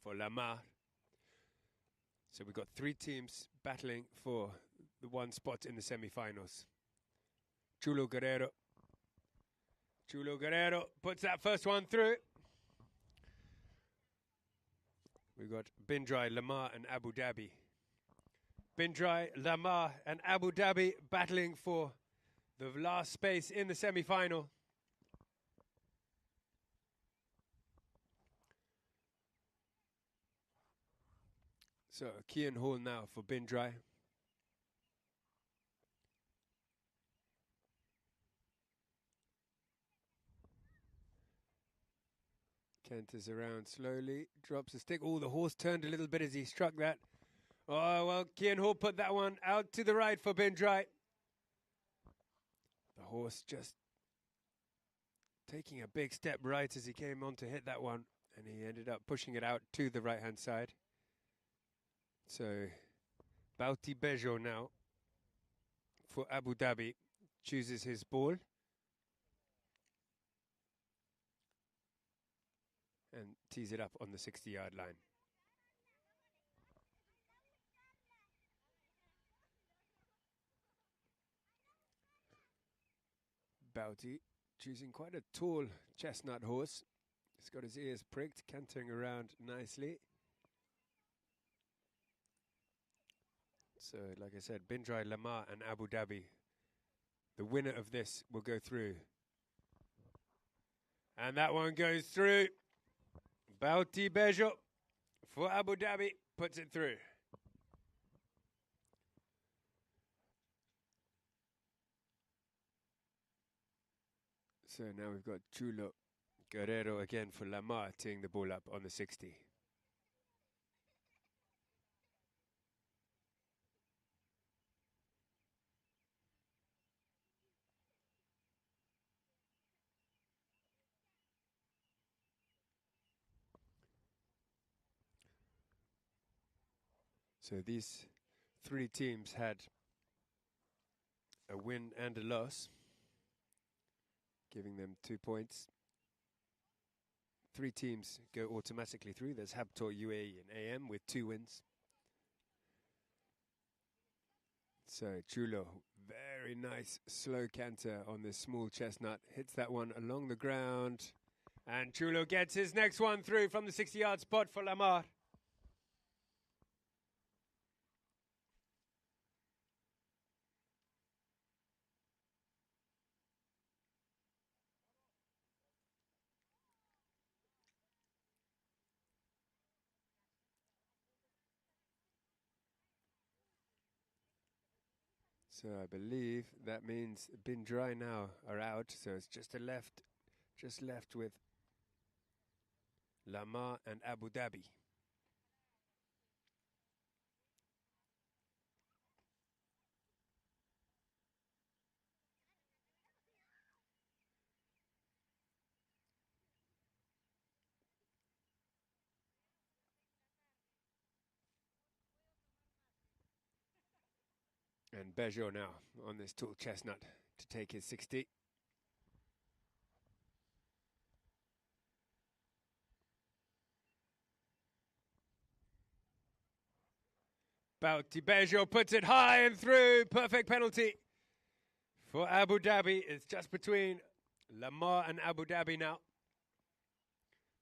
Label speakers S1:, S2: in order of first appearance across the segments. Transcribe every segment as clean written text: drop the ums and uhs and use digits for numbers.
S1: for Lamar. So we've got 3 teams battling for the 1 spot in the semi-finals. Chulo Guerrero. Chulo Guerrero puts that first one through. We've got Bindrai, Lamar and Abu Dhabi. Bindrai, Lamar and Abu Dhabi battling for the last space in the semi-final. So, Kian Hall now for Bindrai. Canters around slowly, drops a stick. Oh, the horse turned a little bit as he struck that. Oh, well, Kian Hall put that one out to the right for Bindrai. The horse just taking a big step right as he came on to hit that one. And he ended up pushing it out to the right-hand side. So, Bauti Bejo now for Abu Dhabi chooses his ball. And tees it up on the 60-yard line. Bauti choosing quite a tall chestnut horse. He's got his ears pricked, cantering around nicely. So, like I said, Bindrai, Lamar and Abu Dhabi. The winner of this will go through. And that one goes through. Bauti Bejo for Abu Dhabi puts it through. So now we've got Chulo Guerrero again for Lamar teeing the ball up on the 60. So these 3 teams had a win and a loss, giving them 2 points. 3 teams go automatically through. There's Habtor, UAE and AM with 2 wins. So Chulo, very nice slow canter on this small chestnut. Hits that one along the ground. And Chulo gets his next one through from the 60-yard spot for Lamar. So I believe that means Bindrai now are out. So it's just left with Lamar and Abu Dhabi. And Bejo now on this tall chestnut to take his 60. Bauti Bejo puts it high and through. Perfect penalty for Abu Dhabi. It's just between Lamar and Abu Dhabi now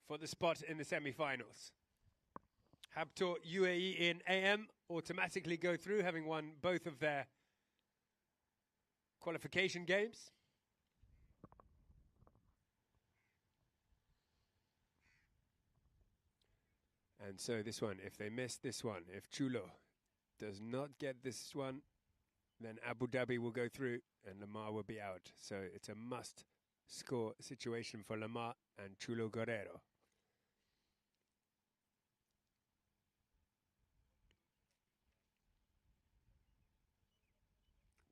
S1: for the spot in the semi-finals. Habtor UAE in AM automatically go through, having won both of their qualification games. And so this one, if they miss this one, if Chulo does not get this one, then Abu Dhabi will go through and Lamar will be out. So it's a must-score situation for Lamar and Chulo Guerrero.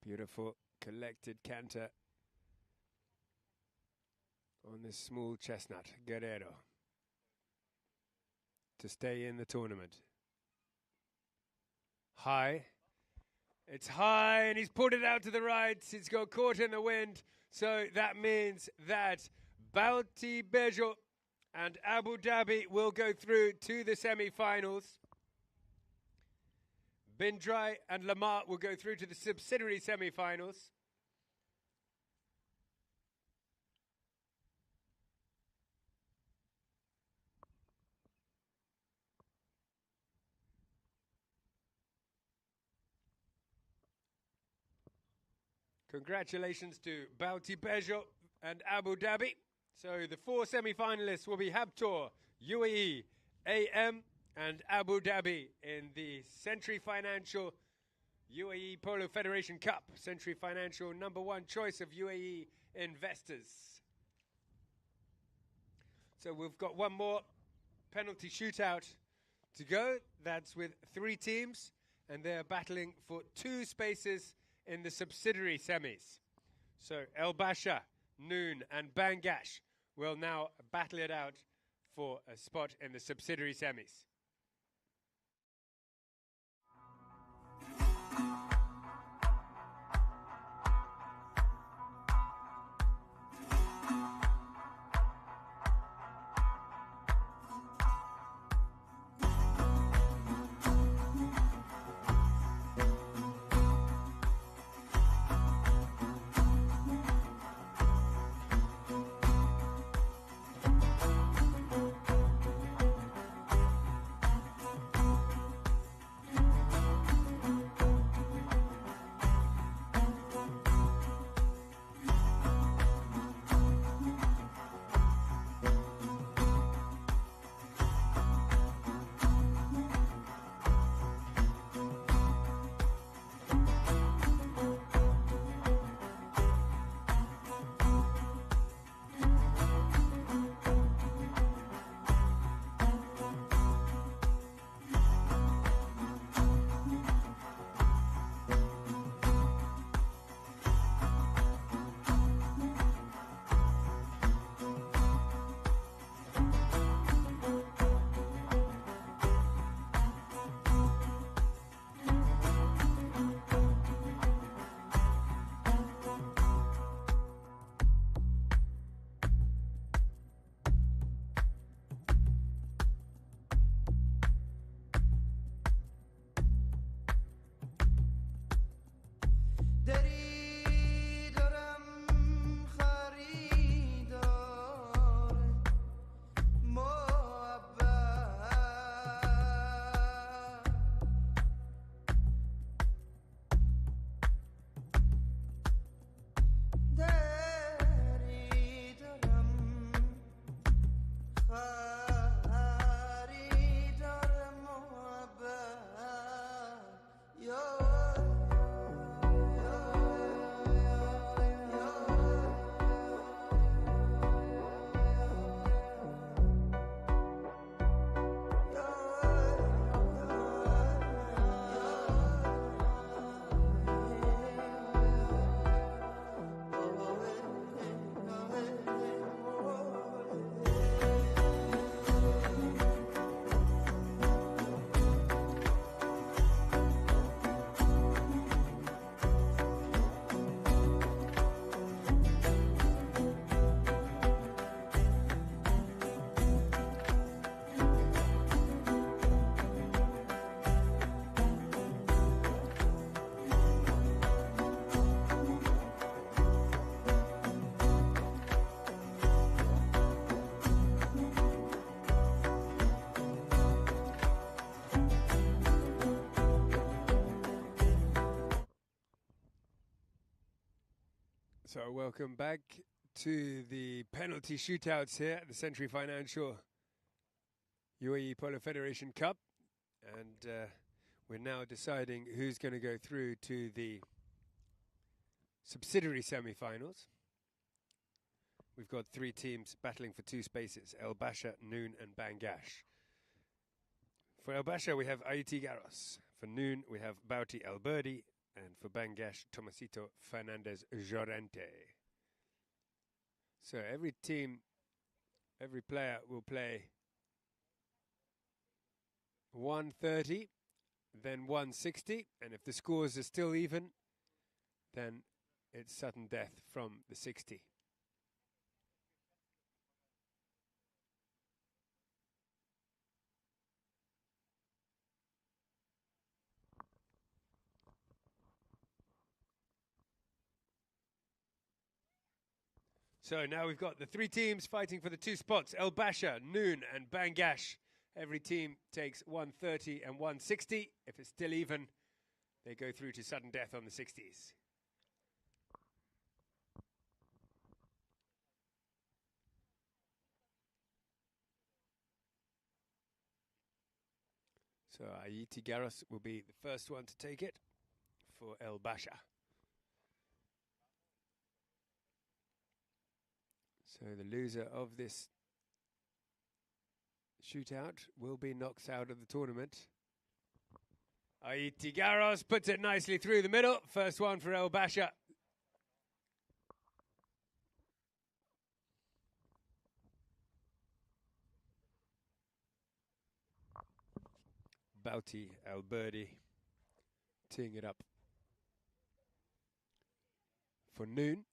S1: Beautiful collected canter on this small chestnut, Guerrero, to stay in the tournament. High. It's high and he's put it out to the right. It's got caught in the wind. So that means that Bauti Bejo and Abu Dhabi will go through to the semi-finals. Bindrai and Lamar will go through to the subsidiary semi-finals. Congratulations to Bauti Bejo and Abu Dhabi. So the 4 semi-finalists will be Habtoor, UAE, AM, and Abu Dhabi in the Century Financial UAE Polo Federation Cup. Century Financial, #1 choice of UAE investors. So we've got one more penalty shootout to go. That's with 3 teams, and they're battling for 2 spaces in the subsidiary semis. So El Basha, Noon, and Bangash will now battle it out for a spot in the subsidiary semis. So welcome back to the penalty shootouts here at the Century Financial UAE Polo Federation Cup. And we're now deciding who's going to go through to the subsidiary semi-finals. We've got 3 teams battling for 2 spaces, El Basha, Noon and Bangash. For El Basha we have Aiti Garros. For Noon we have Bauti Alberdi. And for Bangash, Tomasito Fernandez Llorente. So every team, every player will play 130, then 160. And if the scores are still even, then it's sudden death from the 60. So now we've got the three teams fighting for the two spots, El Basha, Noon and Bangash. Every team takes 130 and 160. If it's still even, they go through to sudden death on the 60s. So Ayiti Garros will be the first one to take it for El Basha. So the loser of this shootout will be knocked out of the tournament. Ayiti Garros puts it nicely through the middle. First one for El Basha. Bouty Alberdi teeing it up for Noon.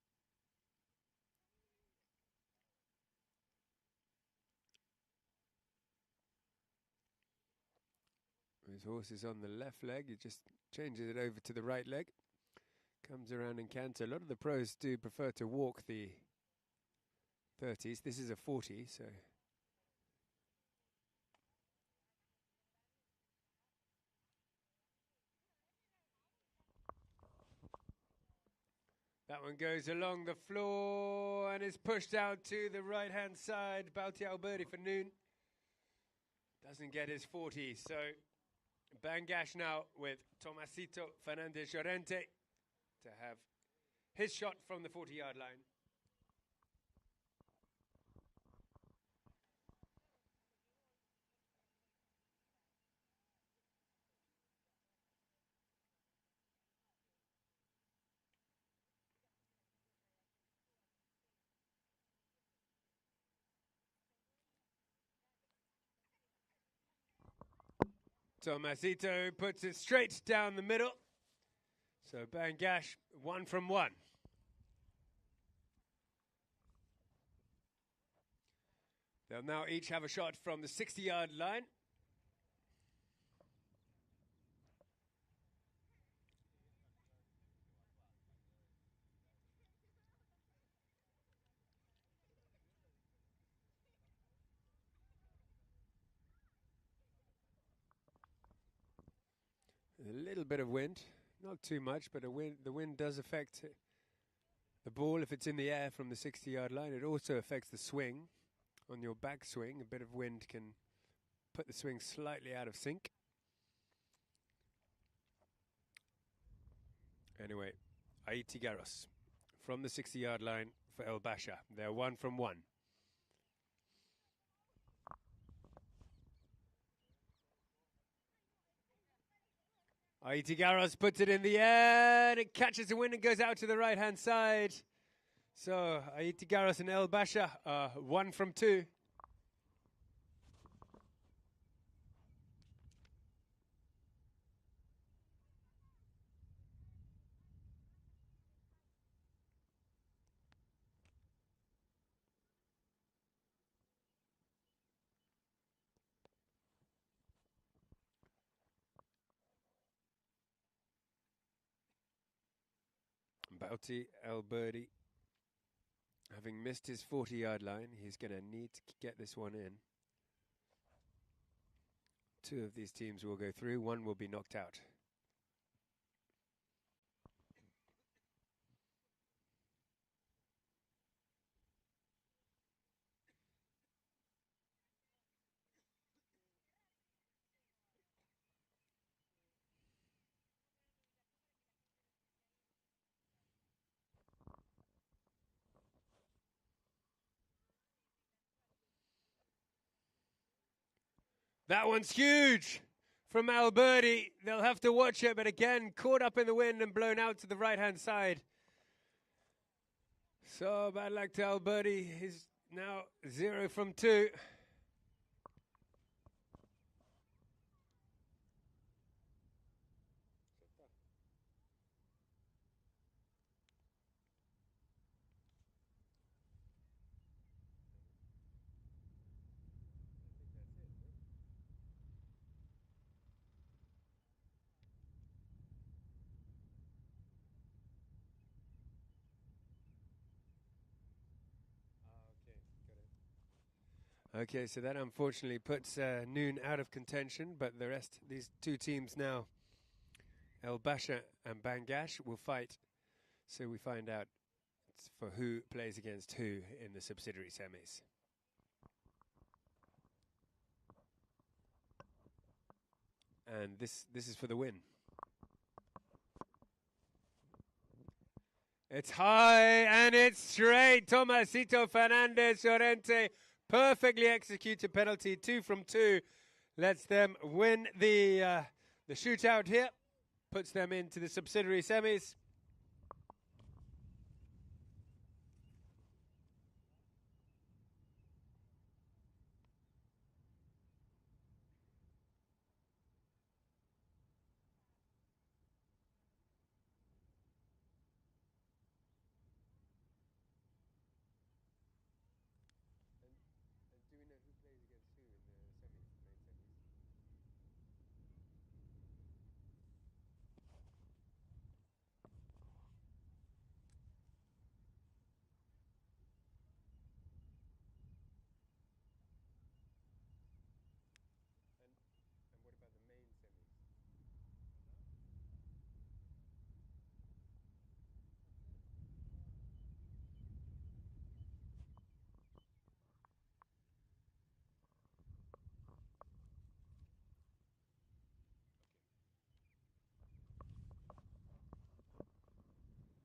S1: His horse is on the left leg. He just changes it over to the right leg. Comes around and canter. A lot of the pros do prefer to walk the 30s. This is a 40, so... That one goes along the floor and is pushed out to the right-hand side. Bouty Alberdi for Noon. Doesn't get his 40, so Bangash now with Tomasito Fernandez Llorente to have his shot from the 40-yard line. Tomasito puts it straight down the middle. So Bangash, 1 from 1. They'll now each have a shot from the 60-yard line. A little bit of wind, not too much, but the wind does affect the ball if it's in the air from the 60-yard line. It also affects the swing. On your back swing, a bit of wind can put the swing slightly out of sync. Anyway, Ayiti Garros from the 60-yard line for El Basha. They're 1 from 1. Ayiti Garros puts it in the air, and it catches the wind and goes out to the right-hand side. So, Ayiti Garros and El Basha are 1 from 2. Bouty Alberdi, having missed his 40-yard line, he's going to need to get this one in. 2 of these teams will go through, 1 will be knocked out. That one's huge from Alberdi. They'll have to watch it, but again, caught up in the wind and blown out to the right-hand side. So bad luck to Alberdi. He's now 0 from 2. Okay, so that unfortunately puts Noon out of contention, but the rest, these two teams now, El Basha and Bangash, will fight. So we find out for who plays against who in the subsidiary semis. And this is for the win. It's high and it's straight. Tomasito Fernandez Llorente, perfectly executed penalty, 2 from 2. Lets them win the shootout here. Puts them into the subsidiary semis.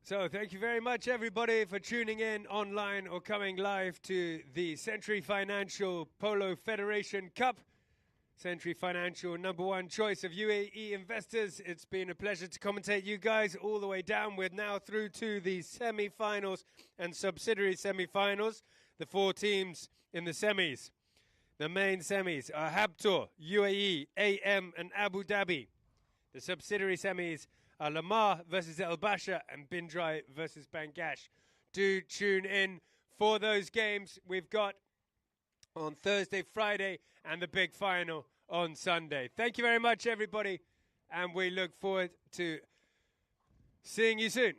S1: So thank you very much, everybody, for tuning in online or coming live to the Century Financial Polo Federation Cup. Century Financial, #1 choice of UAE investors. It's been a pleasure to commentate you guys all the way down. We're now through to the semi-finals and subsidiary semi-finals. The 4 teams in the semis. The main semis are Habtoor, UAE, AM, and Abu Dhabi. The subsidiary semis are Lamar versus El Basha and Bindrai versus Bangash. Do tune in for those games we've got on Thursday, Friday, and the big final on Sunday. Thank you very much, everybody, and we look forward to seeing you soon.